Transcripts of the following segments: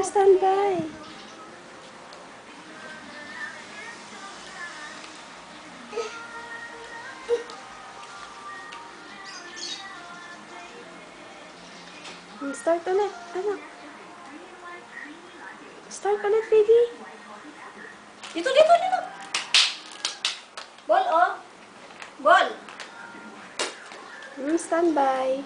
standby. Start ulit. Ano? Start ulit, baby. Dito. Ball, oh. Ball. Standby.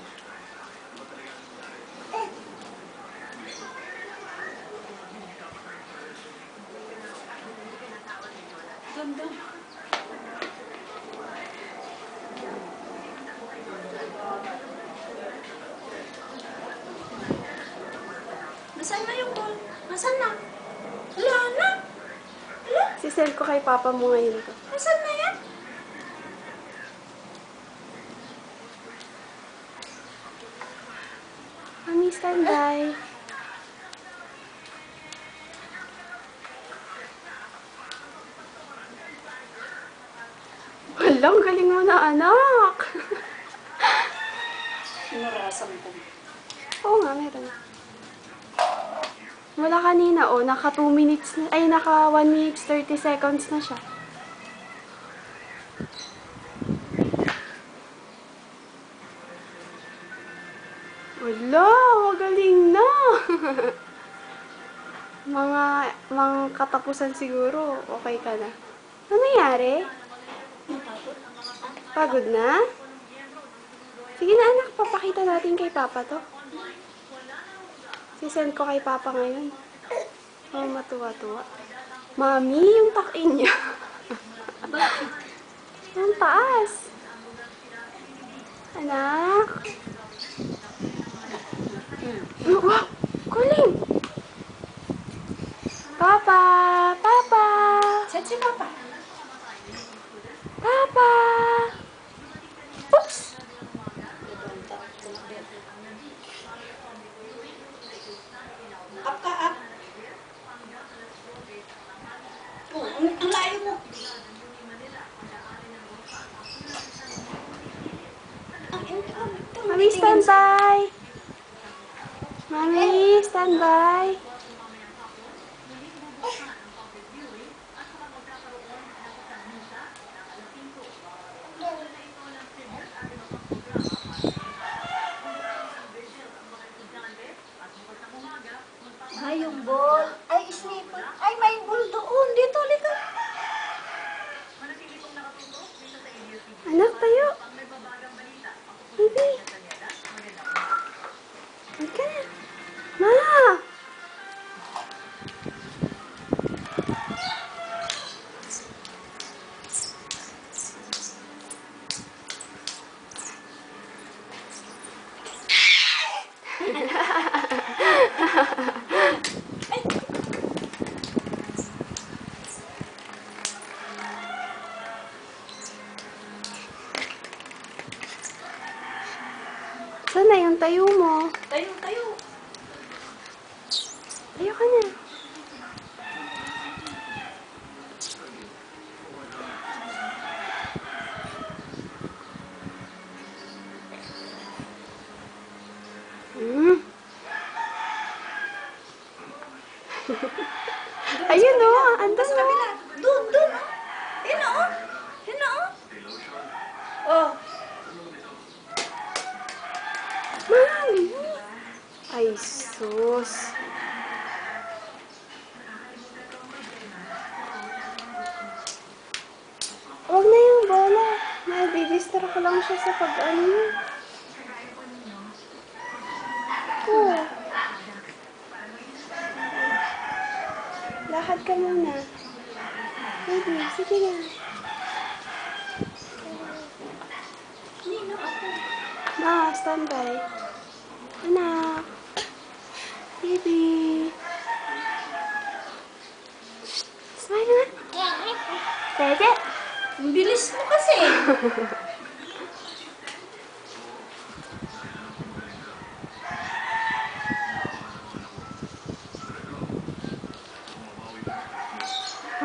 Ganda. Nasaan na yung ball? Nasaan na? Wala na. Wala. Sisend ko kay papa mo ngayon to. Nasaan na yan? Mami, standby. Walang galing mo na, anak. Sinurasan ko. Oo nga, meron. Wala kanina, oh. Naka 2 minutes na. Ay, naka 1 minute 30 seconds na siya. Wala, magaling na. mga katapusan siguro, okay ka na. Ano nangyari? Pagod na? Sige na anak, papakita natin kay papa to. Sisend ko kay papa ngayon. Oh, matuwa-tuwa. Mami, yung takin niya. Ang taas. Anak. Wow, kuling. Papa, papa. Saan si Papa? Papa. Oops. Up ka, up. Oh, ang layo mo. Mami, standby. Mami, standby. Ay, yung ball. Ay, snipper. Ay, may ball doon. Dito. Anak, tayo. Baby. Halika na. Ma! Saan na yung tayo mo? Tayo. Tayo ka na. Ayun o, andas Sa mo. kabila. Doon. Yun o. Oh. Mami! Ay, sus. Huwag na yung bola. Nabibistra ko lang siya sa pag-ano. Oh. Lakad ka muna. Baby, sige na. Ma, standby. Anak. Baby. Smile na. Pwede. Ang bilis mo kasi.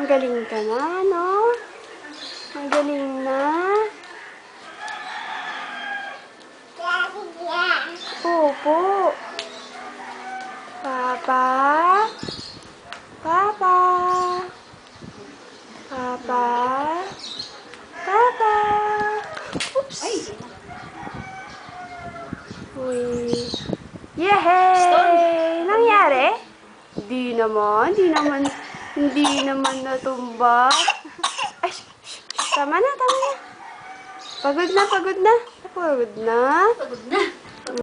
Magaling ka na, no? Magaling na. Opo. Papa. Papa? Papa? Oops! Ay, Uy. Yehey! Nangyari? Hindi naman natumba. Ay, tama na. Pagod na. pagod na.